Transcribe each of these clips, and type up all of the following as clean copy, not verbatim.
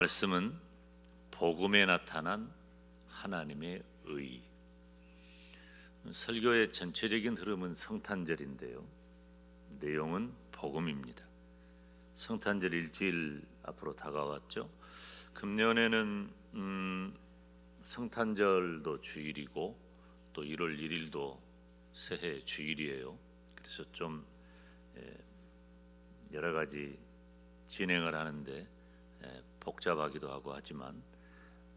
말씀은 복음에 나타난 하나님의 의. 설교의 전체적인 흐름은 성탄절인데요, 내용은 복음입니다. 성탄절 일주일 앞으로 다가왔죠. 금년에는 성탄절도 주일이고 또 1월 1일도 새해 주일이에요. 그래서 좀 여러 가지 진행을 하는데 복잡하기도 하고 하지만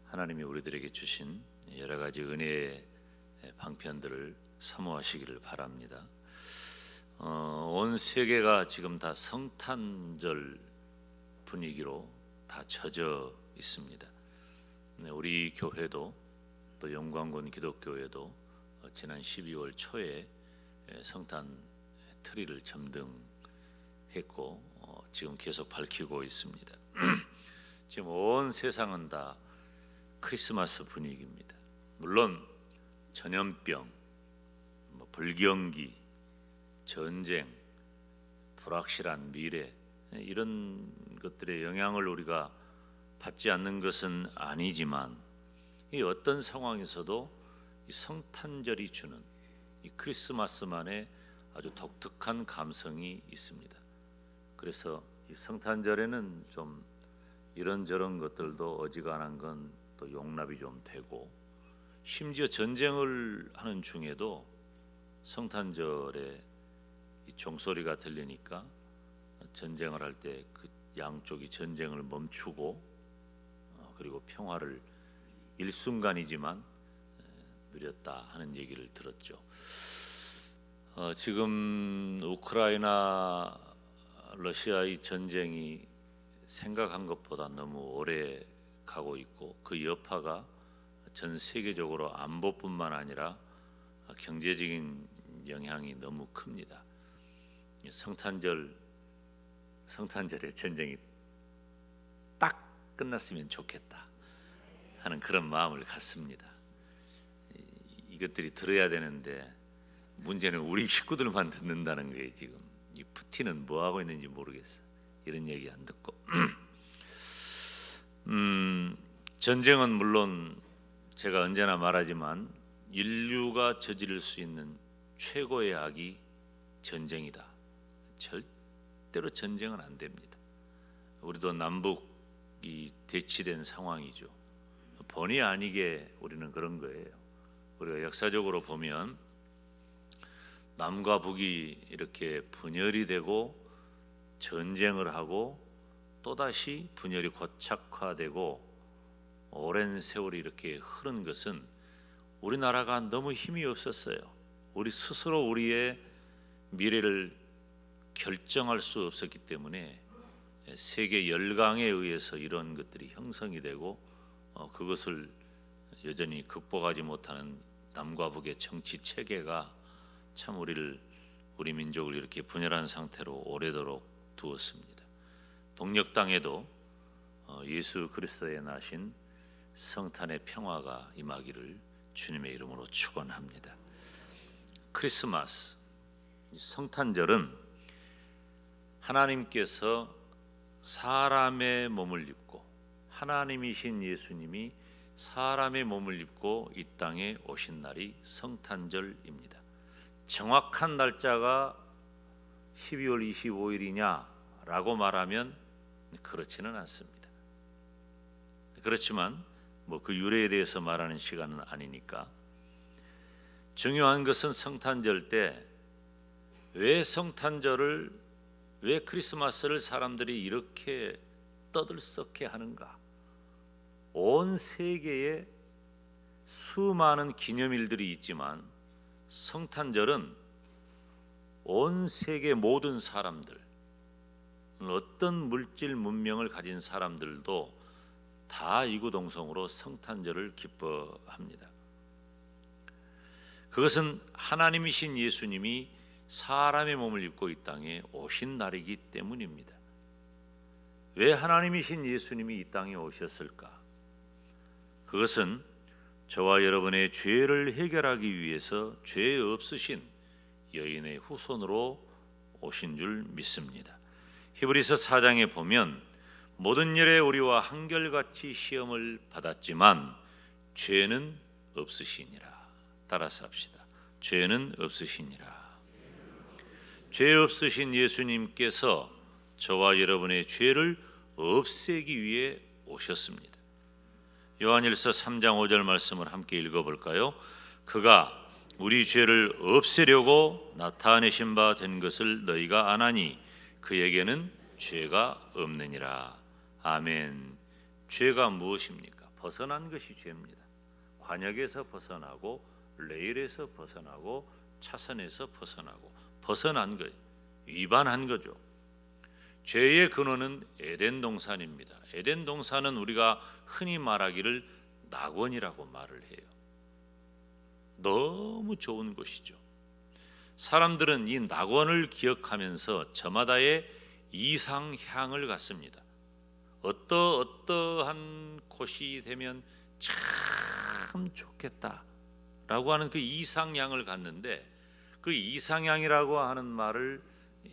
하나님이 우리들에게 주신 여러 가지 은혜의 방편들을 사모하시기를 바랍니다. 온 세계가 지금 다 성탄절 분위기로 다 젖어 있습니다. 우리 교회도 또 영광군 기독교회도 지난 12월 초에 성탄 트리를 점등했고 지금 계속 밝히고 있습니다. 지금 온 세상은 다 크리스마스 분위기입니다. 물론 전염병, 불경기, 전쟁, 불확실한 미래 이런 것들의 영향을 우리가 받지 않는 것은 아니지만 이 어떤 상황에서도 이 성탄절이 주는 이 크리스마스만의 아주 독특한 감성이 있습니다. 그래서 이 성탄절에는 좀 이런저런 것들도 어지간한 건 또 용납이 좀 되고, 심지어 전쟁을 하는 중에도 성탄절에 이 종소리가 들리니까 전쟁을 할 때 그 양쪽이 전쟁을 멈추고 그리고 평화를 일순간이지만 누렸다 하는 얘기를 들었죠. 지금 우크라이나 러시아의 전쟁이 생각한 것보다 너무 오래 가고 있고 그 여파가 전 세계적으로 안보뿐만 아니라 경제적인 영향이 너무 큽니다. 성탄절에 전쟁이 딱 끝났으면 좋겠다 하는 그런 마음을 갖습니다. 이것들이 들어야 되는데 문제는 우리 식구들만 듣는다는 거예요. 지금 이 푸틴은 뭐 하고 있는지 모르겠어. 이런 얘기 안 듣고 전쟁은 물론 제가 언제나 말하지만 인류가 저지를 수 있는 최고의 악이 전쟁이다. 절대로 전쟁은 안 됩니다. 우리도 남북이 대치된 상황이죠. 본의 아니게 우리는 그런 거예요. 우리가 역사적으로 보면 남과 북이 이렇게 분열이 되고 전쟁을 하고 또다시 분열이 고착화되고 오랜 세월이 이렇게 흐른 것은 우리나라가 너무 힘이 없었어요. 우리 스스로 우리의 미래를 결정할 수 없었기 때문에 세계 열강에 의해서 이런 것들이 형성이 되고 그것을 여전히 극복하지 못하는 남과 북의 정치 체계가 참 우리 민족을 이렇게 분열한 상태로 오래도록 두었습니다. 북녘 땅에도 예수 그리스도의 나신 성탄의 평화가 임하기를 주님의 이름으로 축원합니다. 크리스마스, 성탄절은 하나님께서 사람의 몸을 입고 하나님이신 예수님이 사람의 몸을 입고 이 땅에 오신 날이 성탄절입니다. 정확한 날짜가 12월 25일이냐라고 말하면 그렇지는 않습니다. 그렇지만 그 유래에 대해서 말하는 시간은 아니니까 중요한 것은 성탄절 때 왜 크리스마스를 사람들이 이렇게 떠들썩해 하는가? 온 세계에 수많은 기념일들이 있지만 성탄절은 온 세계 모든 사람들, 어떤 물질 문명을 가진 사람들도 다 이구동성으로 성탄절을 기뻐합니다. 그것은 하나님이신 예수님이 사람의 몸을 입고 이 땅에 오신 날이기 때문입니다. 왜 하나님이신 예수님이 이 땅에 오셨을까? 그것은 저와 여러분의 죄를 해결하기 위해서 죄 없으신 여인의 후손으로 오신 줄 믿습니다. 히브리서 4장에 보면 모든 일에 우리와 한결같이 시험을 받았지만 죄는 없으시니라. 따라서 합시다. 죄는 없으시니라. 죄 없으신 예수님께서 저와 여러분의 죄를 없애기 위해 오셨습니다. 요한일서 3장 5절 말씀을 함께 읽어볼까요? 그가 우리 죄를 없애려고 나타내신 바 된 것을 너희가 아나니 그에게는 죄가 없느니라. 아멘. 죄가 무엇입니까? 벗어난 것이 죄입니다. 관역에서 벗어나고 레일에서 벗어나고 차선에서 벗어나고 벗어난 것, 위반한 거죠. 죄의 근원은 에덴 동산입니다. 에덴 동산은 우리가 흔히 말하기를 낙원이라고 말을 해요. 너무 좋은 곳이죠. 사람들은 이 낙원을 기억하면서 저마다의 이상향을 갖습니다. 어떠한 곳이 되면 참 좋겠다라고 하는 그 이상향을 갖는데, 그 이상향이라고 하는 말을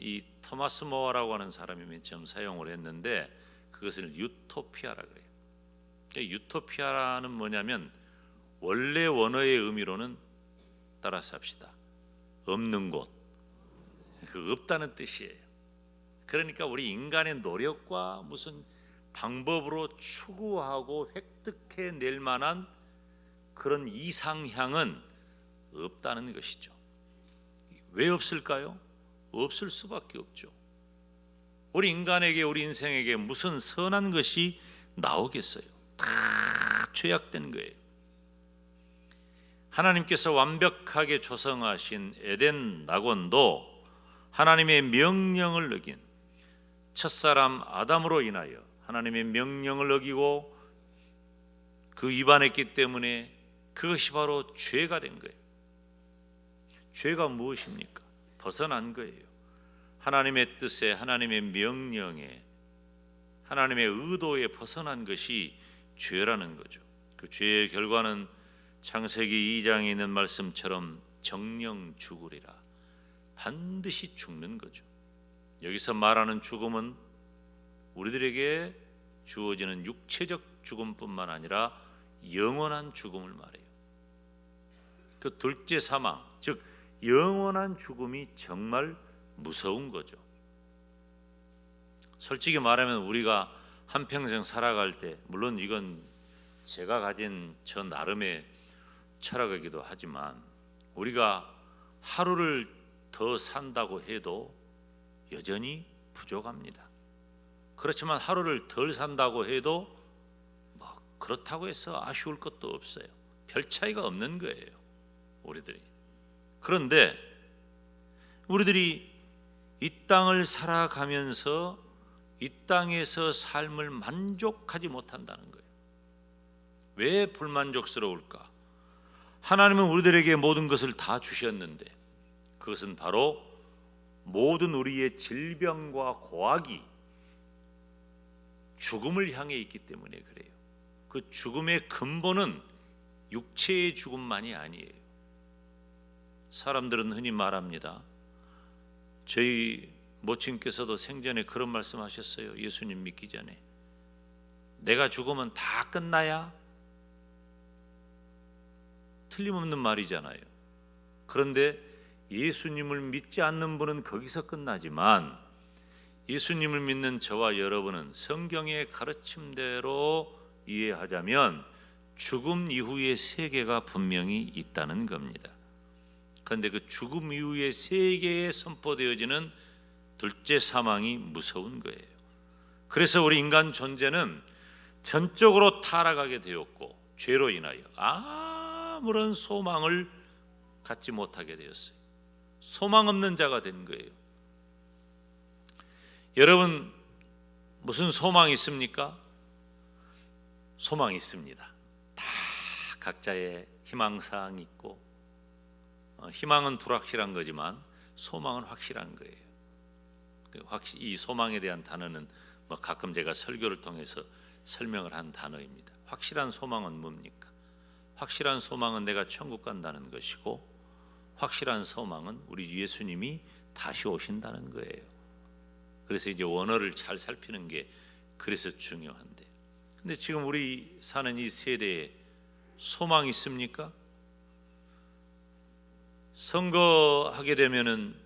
이 토마스 모어라고 하는 사람이 맨 처음 사용을 했는데, 그것을 유토피아라 그래요. 유토피아라는 뭐냐면 원래 원어의 의미로는, 따라서 합시다, 없는 곳, 그 없다는 뜻이에요. 그러니까 우리 인간의 노력과 무슨 방법으로 추구하고 획득해낼 만한 그런 이상향은 없다는 것이죠. 왜 없을까요? 없을 수밖에 없죠. 우리 인간에게, 우리 인생에게 무슨 선한 것이 나오겠어요? 다 죄악된 거예요. 하나님께서 완벽하게 조성하신 에덴 낙원도 하나님의 명령을 어긴 첫사람 아담으로 인하여 하나님의 명령을 어기고 그 위반했기 때문에 그것이 바로 죄가 된 거예요. 죄가 무엇입니까? 벗어난 거예요. 하나님의 뜻에, 하나님의 명령에, 하나님의 의도에 벗어난 것이 죄라는 거죠. 그 죄의 결과는 창세기 2장에 있는 말씀처럼 정령 죽으리라. 반드시 죽는 거죠. 여기서 말하는 죽음은 우리들에게 주어지는 육체적 죽음뿐만 아니라 영원한 죽음을 말해요. 그 둘째 사망, 즉 영원한 죽음이 정말 무서운 거죠. 솔직히 말하면 우리가 한평생 살아갈 때, 물론 이건 제가 가진 저 나름의 철학이기도 하지만, 우리가 하루를 더 산다고 해도 여전히 부족합니다. 그렇지만 하루를 덜 산다고 해도 뭐 그렇다고 해서 아쉬울 것도 없어요. 별 차이가 없는 거예요, 우리들이. 그런데 우리들이 이 땅을 살아가면서 이 땅에서 삶을 만족하지 못한다는 거예요. 왜 불만족스러울까? 하나님은 우리들에게 모든 것을 다 주셨는데, 그것은 바로 모든 우리의 질병과 고학이 죽음을 향해 있기 때문에 그래요. 그 죽음의 근본은 육체의 죽음만이 아니에요. 사람들은 흔히 말합니다. 저희 모친께서도 생전에 그런 말씀하셨어요. 예수님 믿기 전에. 내가 죽으면 다 끝나야? 틀림없는 말이잖아요. 그런데 예수님을 믿지 않는 분은 거기서 끝나지만, 예수님을 믿는 저와 여러분은 성경의 가르침대로 이해하자면 죽음 이후의 세계가 분명히 있다는 겁니다. 그런데 그 죽음 이후의 세계에 선포되어지는 둘째 사망이 무서운 거예요. 그래서 우리 인간 존재는 전적으로 타락하게 되었고, 죄로 인하여 아무런 소망을 갖지 못하게 되었어요. 소망 없는 자가 된 거예요. 여러분, 무슨 소망이 있습니까? 소망이 있습니다. 다 각자의 희망사항이 있고, 희망은 불확실한 거지만 소망은 확실한 거예요. 이 소망에 대한 단어는 뭐 가끔 제가 설교를 통해서 설명을 한 단어입니다. 확실한 소망은 뭡니까? 확실한 소망은 내가 천국 간다는 것이고, 확실한 소망은 우리 예수님이 다시 오신다는 거예요. 그래서 이제 원어를 잘 살피는 게 그래서 중요한데, 근데 지금 우리 사는 이 세대에 소망이 있습니까? 선거하게 되면은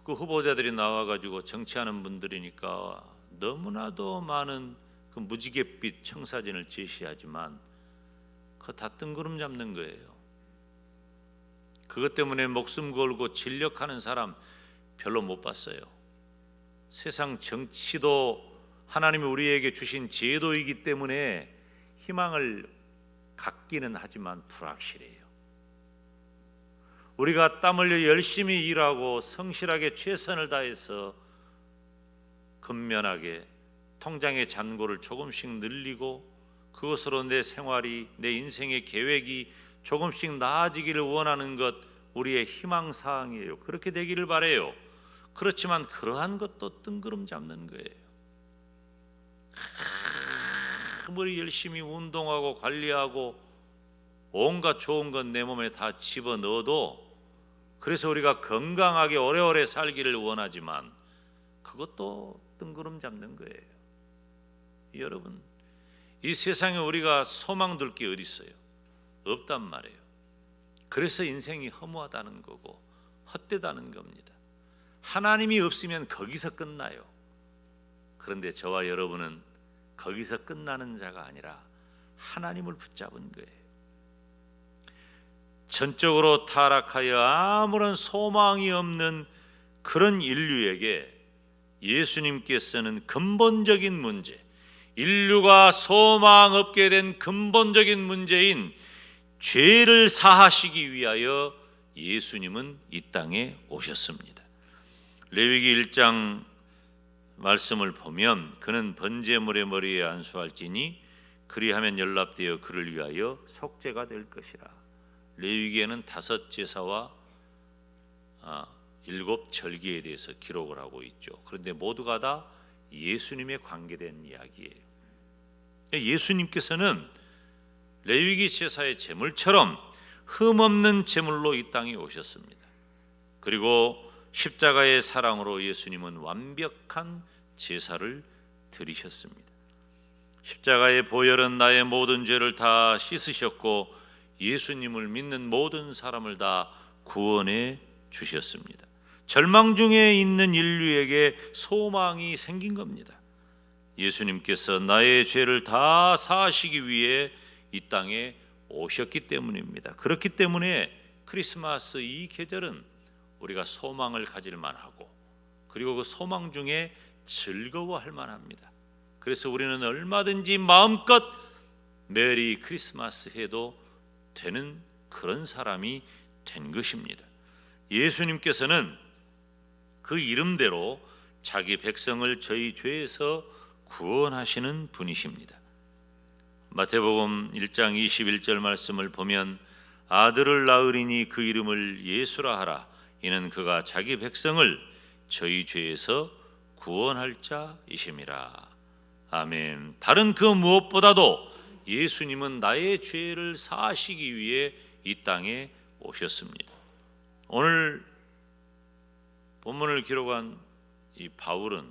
그 후보자들이 나와가지고 정치하는 분들이니까 너무나도 많은 그 무지갯빛 청사진을 제시하지만 그거 다 뜬구름 잡는 거예요. 그것 때문에 목숨 걸고 진력하는 사람 별로 못 봤어요. 세상 정치도 하나님이 우리에게 주신 제도이기 때문에 희망을 갖기는 하지만 불확실해요. 우리가 땀 흘려 열심히 일하고 성실하게 최선을 다해서 근면하게 통장의 잔고를 조금씩 늘리고 그것으로 내 생활이, 내 인생의 계획이 조금씩 나아지기를 원하는 것, 우리의 희망사항이에요. 그렇게 되기를 바라요. 그렇지만 그러한 것도 뜬구름 잡는 거예요. 아무리 열심히 운동하고 관리하고 온갖 좋은 건 내 몸에 다 집어넣어도, 그래서 우리가 건강하게 오래오래 살기를 원하지만 그것도 뜬구름 잡는 거예요. 여러분, 이 세상에 우리가 소망 둘 게 어디 있어요? 없단 말이에요. 그래서 인생이 허무하다는 거고 헛되다는 겁니다. 하나님이 없으면 거기서 끝나요. 그런데 저와 여러분은 거기서 끝나는 자가 아니라 하나님을 붙잡은 거예요. 전적으로 타락하여 아무런 소망이 없는 그런 인류에게 예수님께서는 근본적인 문제, 인류가 소망 없게 된 근본적인 문제인 죄를 사하시기 위하여 예수님은 이 땅에 오셨습니다. 레위기 1장 말씀을 보면 그는 번제물의 머리에 안수할지니 그리하면 연락되어 그를 위하여 속죄가 될 것이라. 레위기에는 5 제사와 7 절기에 대해서 기록을 하고 있죠. 그런데 모두가 다 예수님에 관계된 이야기예요. 예수님께서는 레위기 제사의 제물처럼 흠없는 제물로 이 땅에 오셨습니다. 그리고 십자가의 사랑으로 예수님은 완벽한 제사를 드리셨습니다. 십자가의 보혈은 나의 모든 죄를 다 씻으셨고 예수님을 믿는 모든 사람을 다 구원해 주셨습니다. 절망 중에 있는 인류에게 소망이 생긴 겁니다. 예수님께서 나의 죄를 다 사하시기 위해 이 땅에 오셨기 때문입니다. 그렇기 때문에 크리스마스 이 계절은 우리가 소망을 가질 만하고, 그리고 그 소망 중에 즐거워할 만합니다. 그래서 우리는 얼마든지 마음껏 메리 크리스마스 해도 되는 그런 사람이 된 것입니다. 예수님께서는 그 이름대로 자기 백성을 저희 죄에서 구원하시는 분이십니다. 마태복음 1장 21절 말씀을 보면 아들을 낳으리니 그 이름을 예수라 하라. 이는 그가 자기 백성을 저희 죄에서 구원할 자이심이라. 아멘. 다른 그 무엇보다도 예수님은 나의 죄를 사하시기 위해 이 땅에 오셨습니다. 오늘 본문을 기록한 이 바울은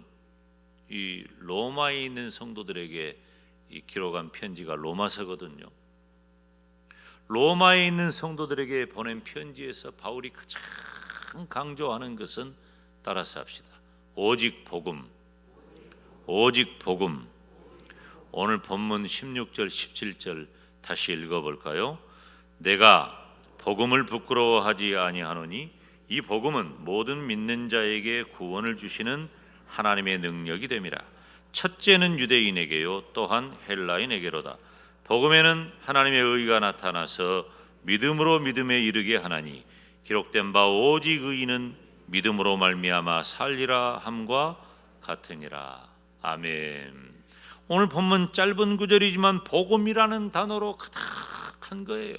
이 로마에 있는 성도들에게 이 기록한 편지가 로마서거든요. 로마에 있는 성도들에게 보낸 편지에서 바울이 가장 강조하는 것은 따라서 합시다. 오직 복음. 오직 복음. 오늘 본문 16절 17절 다시 읽어볼까요? 내가 복음을 부끄러워하지 아니하노니 이 복음은 모든 믿는 자에게 구원을 주시는 하나님의 능력이 됨이라. 첫째는 유대인에게요 또한 헬라인에게로다. 복음에는 하나님의 의가 나타나서 믿음으로 믿음에 이르게 하나니 기록된 바 오직 의인은 믿음으로 말미암아 살리라 함과 같으니라. 아멘. 오늘 본문 짧은 구절이지만 복음이라는 단어로 가득한 거예요.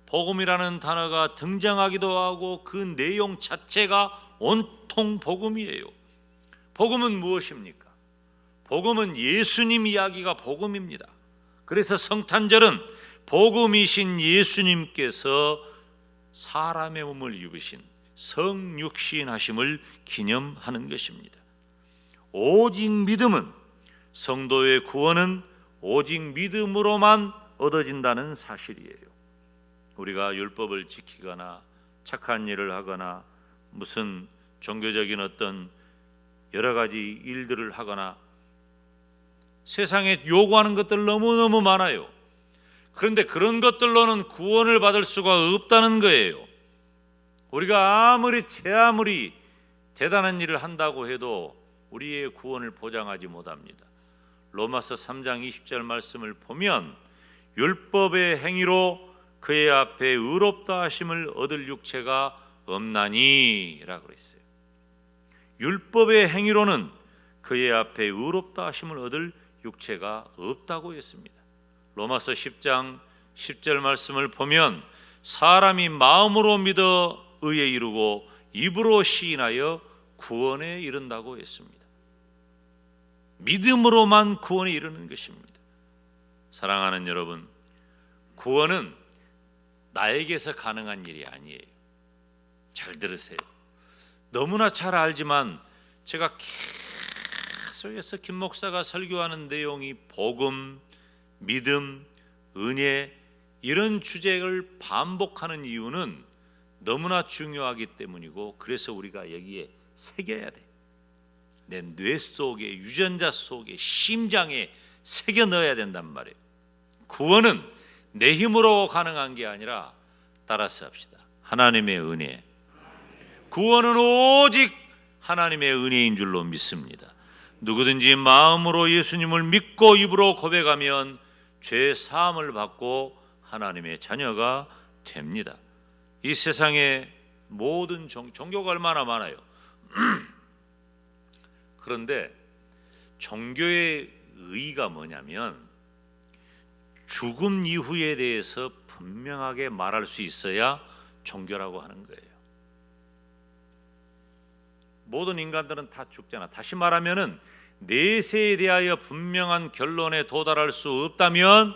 복음이라는 단어가 등장하기도 하고 그 내용 자체가 온통 복음이에요. 복음은 무엇입니까? 복음은 예수님 이야기가 복음입니다. 그래서 성탄절은 복음이신 예수님께서 사람의 몸을 입으신 성육신하심을 기념하는 것입니다. 오직 믿음은 성도의 구원은 오직 믿음으로만 얻어진다는 사실이에요. 우리가 율법을 지키거나 착한 일을 하거나 무슨 종교적인 어떤 여러 가지 일들을 하거나 세상에 요구하는 것들 너무너무 많아요. 그런데 그런 것들로는 구원을 받을 수가 없다는 거예요. 우리가 제 아무리 대단한 일을 한다고 해도 우리의 구원을 보장하지 못합니다. 로마서 3장 20절 말씀을 보면 율법의 행위로 그의 앞에 의롭다 하심을 얻을 육체가 없나니 라고 그랬어요. 율법의 행위로는 그의 앞에 의롭다 하심을 얻을 육체가 없다고 했습니다. 로마서 10장 10절 말씀을 보면 사람이 마음으로 믿어 의에 이르고 입으로 시인하여 구원에 이른다고 했습니다. 믿음으로만 구원에 이르는 것입니다. 사랑하는 여러분, 구원은 나에게서 가능한 일이 아니에요. 잘 들으세요. 너무나 잘 알지만 제가 계속해서 김 목사가 설교하는 내용이 복음, 믿음, 은혜 이런 주제를 반복하는 이유는 너무나 중요하기 때문이고, 그래서 우리가 여기에 새겨야 돼. 내 뇌 속에, 유전자 속에, 심장에 새겨 넣어야 된단 말이에요. 구원은 내 힘으로 가능한 게 아니라, 따라서 합시다, 하나님의 은혜. 구원은 오직 하나님의 은혜인 줄로 믿습니다. 누구든지 마음으로 예수님을 믿고 입으로 고백하면 죄 사함을 받고 하나님의 자녀가 됩니다. 이 세상에 모든 종교가 얼마나 많아요. 그런데 종교의 의의가 뭐냐면 죽음 이후에 대해서 분명하게 말할 수 있어야 종교라고 하는 거예요. 모든 인간들은 다 죽잖아. 다시 말하면은 내세에 대하여 분명한 결론에 도달할 수 없다면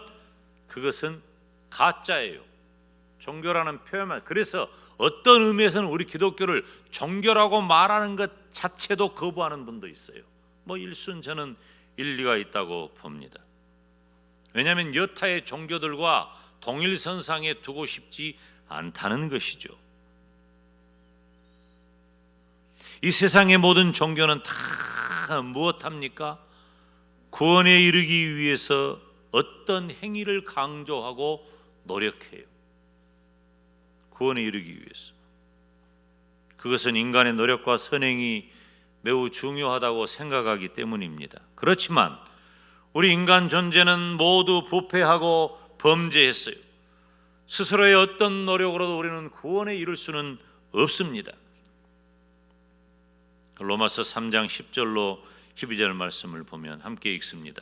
그것은 가짜예요. 종교라는 표현만. 그래서 어떤 의미에서는 우리 기독교를 종교라고 말하는 것 자체도 거부하는 분도 있어요. 뭐 일순 저는 일리가 있다고 봅니다. 왜냐하면 여타의 종교들과 동일선상에 두고 싶지 않다는 것이죠. 이 세상의 모든 종교는 다 무엇합니까? 구원에 이르기 위해서 어떤 행위를 강조하고 노력해요. 구원에 이르기 위해서. 그것은 인간의 노력과 선행이 매우 중요하다고 생각하기 때문입니다. 그렇지만 우리 인간 존재는 모두 부패하고 범죄했어요. 스스로의 어떤 노력으로도 우리는 구원에 이를 수는 없습니다. 로마서 3장 10절로 12절 말씀을 보면 함께 읽습니다.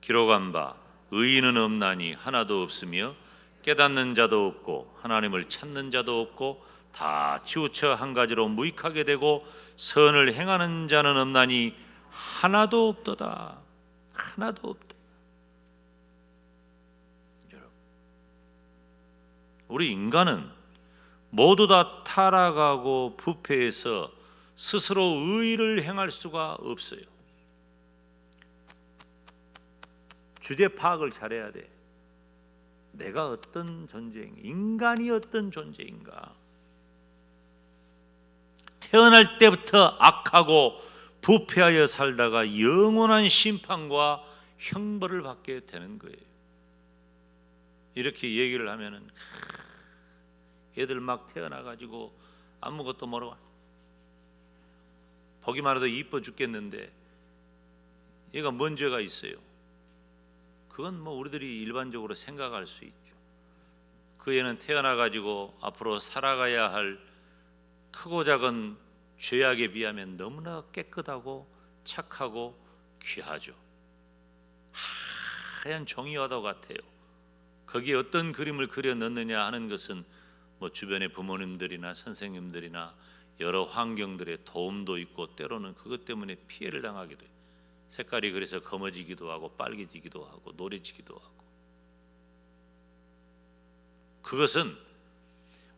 기록한 바 의인은 없나니 하나도 없으며 깨닫는 자도 없고 하나님을 찾는 자도 없고 다 치우쳐 한 가지로 무익하게 되고 선을 행하는 자는 없나니 하나도 없도다. 하나도 없다. 여러분, 우리 인간은 모두 다 타락하고 부패해서 스스로 의를 행할 수가 없어요. 주제 파악을 잘해야 돼. 내가 어떤 존재인가? 인간이 어떤 존재인가? 태어날 때부터 악하고 부패하여 살다가 영원한 심판과 형벌을 받게 되는 거예요. 이렇게 얘기를 하면은 애들 막 태어나가지고 아무것도 모르고 보기만 해도 이뻐 죽겠는데 얘가 뭔 죄가 있어요? 그건 뭐 우리들이 일반적으로 생각할 수 있죠. 그 애는 태어나가지고 앞으로 살아가야 할 크고 작은 죄악에 비하면 너무나 깨끗하고 착하고 귀하죠. 하얀 종이와도 같아요. 거기에 어떤 그림을 그려 넣느냐 하는 것은 뭐 주변의 부모님들이나 선생님들이나 여러 환경들의 도움도 있고 때로는 그것 때문에 피해를 당하기도 해요. 색깔이 그래서 검어지기도 하고 빨개지기도 하고 노래지기도 하고. 그것은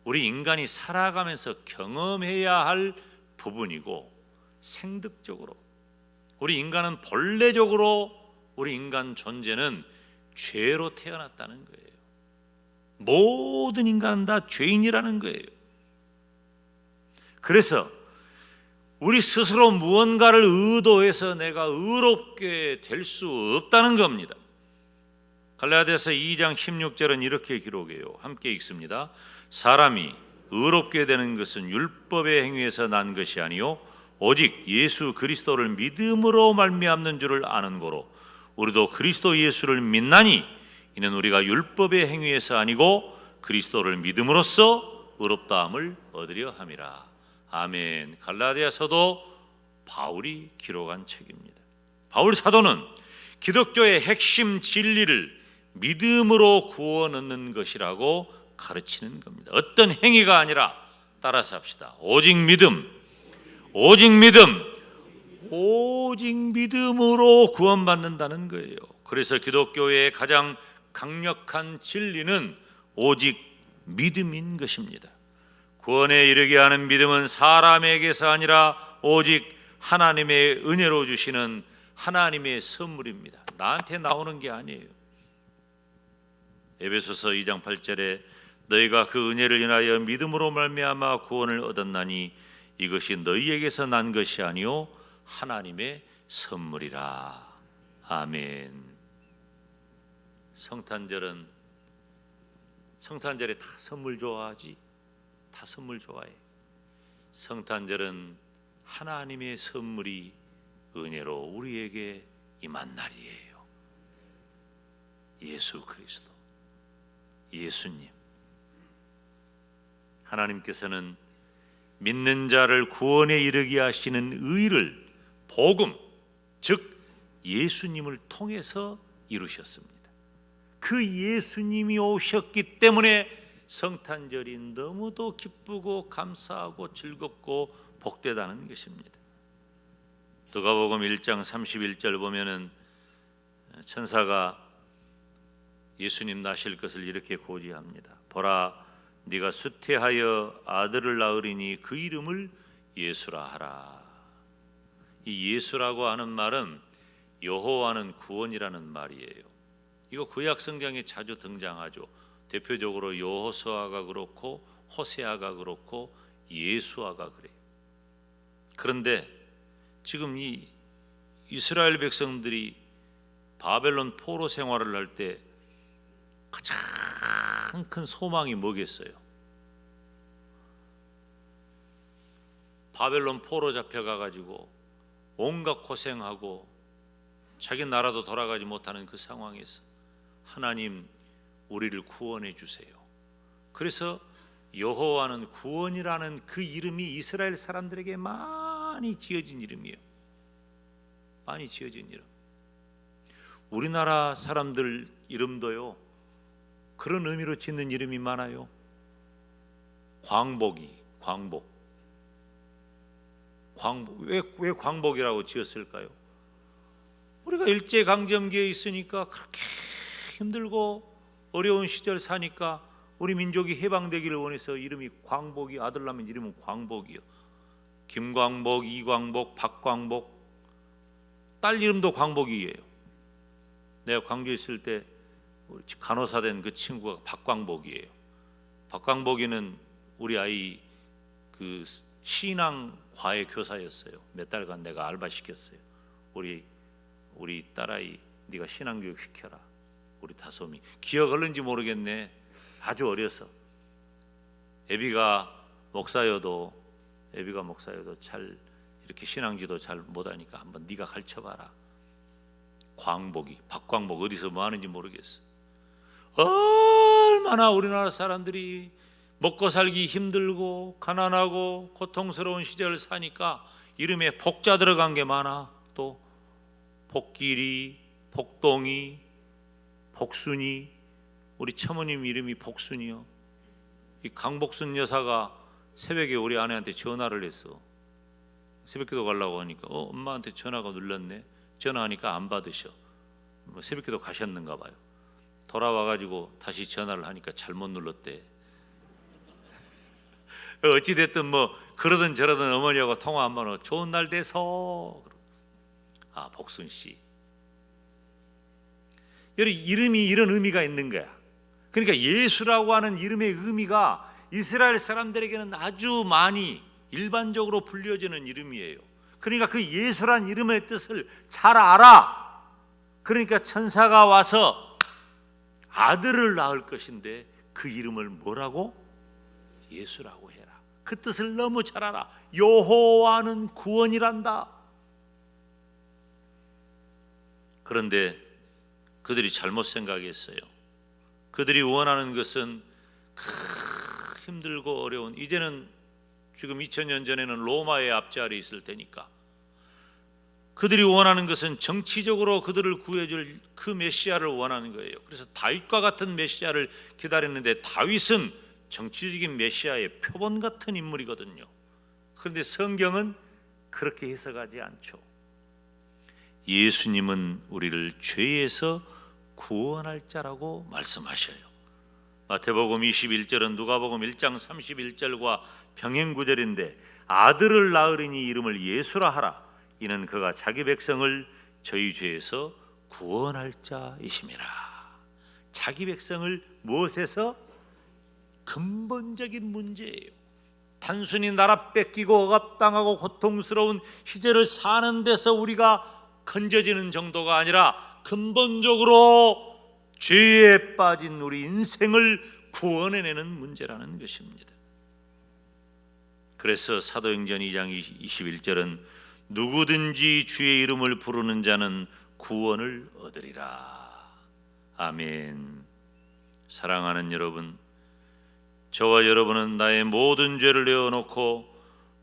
우리 인간이 살아가면서 경험해야 할 부분이고 생득적으로 우리 인간은 본래적으로 우리 인간 존재는 죄로 태어났다는 거예요. 모든 인간은 다 죄인이라는 거예요. 그래서 우리 스스로 무언가를 의도해서 내가 의롭게 될 수 없다는 겁니다. 갈라디아서 2장 16절은 이렇게 기록해요. 함께 읽습니다. 사람이 의롭게 되는 것은 율법의 행위에서 난 것이 아니요 오직 예수 그리스도를 믿음으로 말미암는 줄을 아는 고로 우리도 그리스도 예수를 믿나니 이는 우리가 율법의 행위에서 아니고 그리스도를 믿음으로써 의롭다함을 얻으려 함이라. 아멘. 갈라디아서도 바울이 기록한 책입니다. 바울 사도는 기독교의 핵심 진리를 믿음으로 구원 얻는 것이라고 가르치는 겁니다. 어떤 행위가 아니라 따라서 합시다. 오직 믿음, 오직 믿음, 오직 믿음으로 구원받는다는 거예요. 그래서 기독교의 가장 강력한 진리는 오직 믿음인 것입니다. 구원에 이르게 하는 믿음은 사람에게서 아니라 오직 하나님의 은혜로 주시는 하나님의 선물입니다. 나한테 나오는 게 아니에요. 에베소서 2장 8절에 너희가 그 은혜를 인하여 믿음으로 말미암아 구원을 얻었나니 이것이 너희에게서 난 것이 아니요 하나님의 선물이라. 아멘. 성탄절에 다 선물 좋아하지? 다 선물 좋아해. 성탄절은 하나님의 선물이 은혜로 우리에게 임한 날이에요. 예수 그리스도, 예수님. 하나님께서는 믿는 자를 구원에 이르게 하시는 의를 복음, 즉 예수님을 통해서 이루셨습니다. 그 예수님이 오셨기 때문에 성탄절이 너무도 기쁘고 감사하고 즐겁고 복되다는 것입니다. 누가복음 1장 31절 보면은 천사가 예수님 나실 것을 이렇게 고지합니다. 보라, 네가 수태하여 아들을 낳으리니 그 이름을 예수라 하라. 이 예수라고 하는 말은 여호와는 구원이라는 말이에요. 이거 구약 성경에 자주 등장하죠. 대표적으로 여호수아가 그렇고 호세아가 그렇고 예수아가 그래요. 그런데 지금 이 이스라엘 백성들이 바벨론 포로 생활을 할 때 가장 큰 소망이 뭐겠어요? 바벨론 포로 잡혀가가지고 온갖 고생하고 자기 나라도 돌아가지 못하는 그 상황에서 하나님 우리를 구원해 주세요. 그래서 여호와는 구원이라는 그 이름이 이스라엘 사람들에게 많이 지어진 이름이에요. 많이 지어진 이름. 우리나라 사람들 이름도요 그런 의미로 짓는 이름이 많아요. 광복. 왜 광복이라고 지었을까요? 우리가 일제강점기에 있으니까 그렇게 힘들고 어려운 시절 사니까 우리 민족이 해방되기를 원해서 이름이 광복이, 아들 낳으면 이름은 광복이요. 김광복, 이광복, 박광복, 딸 이름도 광복이에요. 내가 광주에 있을 때 간호사 된 그 친구가 박광복이에요. 박광복이는 우리 아이 그 신앙과의 교사였어요. 몇 달간 내가 알바 시켰어요. 우리 딸아이 네가 신앙교육 시켜라. 우리 다솜이 기억 얼른지 모르겠네. 아주 어려서 애비가 목사여도 잘 이렇게 신앙지도 잘 못하니까 한번 네가 가르쳐봐라. 박광복 어디서 뭐 하는지 모르겠어. 얼마나 우리나라 사람들이 먹고 살기 힘들고 가난하고 고통스러운 시절을 사니까 이름에 복자 들어간 게 많아. 또 복길이, 복동이, 복순이. 우리 처모님 이름이 복순이요. 이 강복순 여사가 새벽에 우리 아내한테 전화를 했어. 새벽기도 가려고 하니까 엄마한테 전화가 눌렀네. 전화하니까 안 받으셔. 새벽기도 가셨는가 봐요. 돌아와가지고 다시 전화를 하니까 잘못 눌렀대. 어찌됐든 뭐 그러든 저러든 어머니하고 통화 한번 좋은 날 돼서. 복순 씨 여러분, 이름이 이런 의미가 있는 거야. 그러니까 예수라고 하는 이름의 의미가 이스라엘 사람들에게는 아주 많이 일반적으로 불려지는 이름이에요. 그러니까 그 예수란 이름의 뜻을 잘 알아. 그러니까 천사가 와서 아들을 낳을 것인데 그 이름을 뭐라고? 예수라고 해라. 그 뜻을 너무 잘 알아. 여호와는 구원이란다. 그런데 그들이 잘못 생각했어요. 그들이 원하는 것은 힘들고 어려운, 이제는 지금 2000년 전에는 로마의 앞자리에 있을 테니까 그들이 원하는 것은 정치적으로 그들을 구해줄 그 메시아를 원하는 거예요. 그래서 다윗과 같은 메시아를 기다렸는데 다윗은 정치적인 메시아의 표본 같은 인물이거든요. 그런데 성경은 그렇게 해석하지 않죠. 예수님은 우리를 죄에서 구원할 자라고 말씀하셔요. 마태복음 21절은 누가복음 1장 31절과 병행구절인데, 아들을 낳으리니 이름을 예수라 하라. 이는 그가 자기 백성을 저희 죄에서 구원할 자이심이라. 자기 백성을 무엇에서? 근본적인 문제예요. 단순히 나라 뺏기고 억압당하고 고통스러운 시절을 사는 데서 우리가 건져지는 정도가 아니라 근본적으로 죄에 빠진 우리 인생을 구원해내는 문제라는 것입니다. 그래서 사도행전 2장 21절은 누구든지 주의 이름을 부르는 자는 구원을 얻으리라. 아멘. 사랑하는 여러분, 저와 여러분은 나의 모든 죄를 내어놓고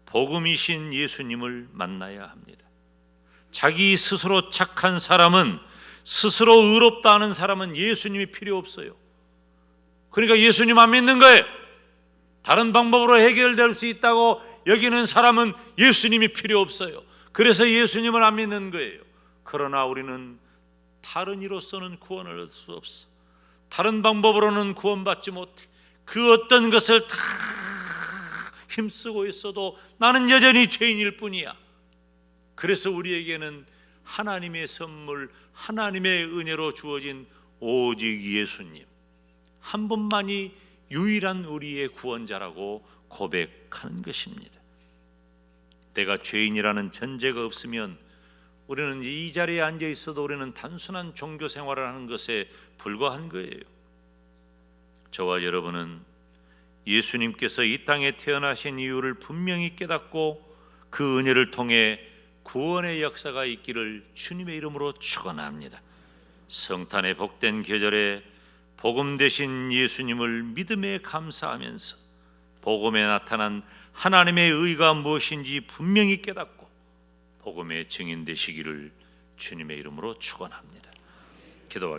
복음이신 예수님을 만나야 합니다. 자기 스스로 착한 사람은, 스스로 의롭다 하는 사람은 예수님이 필요 없어요. 그러니까 예수님 안 믿는 거예요. 다른 방법으로 해결될 수 있다고 여기는 사람은 예수님이 필요 없어요. 그래서 예수님을 안 믿는 거예요. 그러나 우리는 다른 이로서는 구원을 얻을 수 없어. 다른 방법으로는 구원받지 못해. 그 어떤 것을 다 힘쓰고 있어도 나는 여전히 죄인일 뿐이야. 그래서 우리에게는 하나님의 선물, 하나님의 은혜로 주어진 오직 예수님 한 분만이 유일한 우리의 구원자라고 고백하는 것입니다. 내가 죄인이라는 전제가 없으면 우리는 이 자리에 앉아 있어도 우리는 단순한 종교 생활을 하는 것에 불과한 거예요. 저와 여러분은 예수님께서 이 땅에 태어나신 이유를 분명히 깨닫고 그 은혜를 통해 구원의 역사가 있기를 주님의 이름으로 축원합니다. 성탄의 복된 계절에 복음 되신 예수님을 믿음에 감사하면서 복음에 나타난 하나님의 의가 무엇인지 분명히 깨닫고 복음의 증인 되시기를 주님의 이름으로 축원합니다. 기도하겠습니다.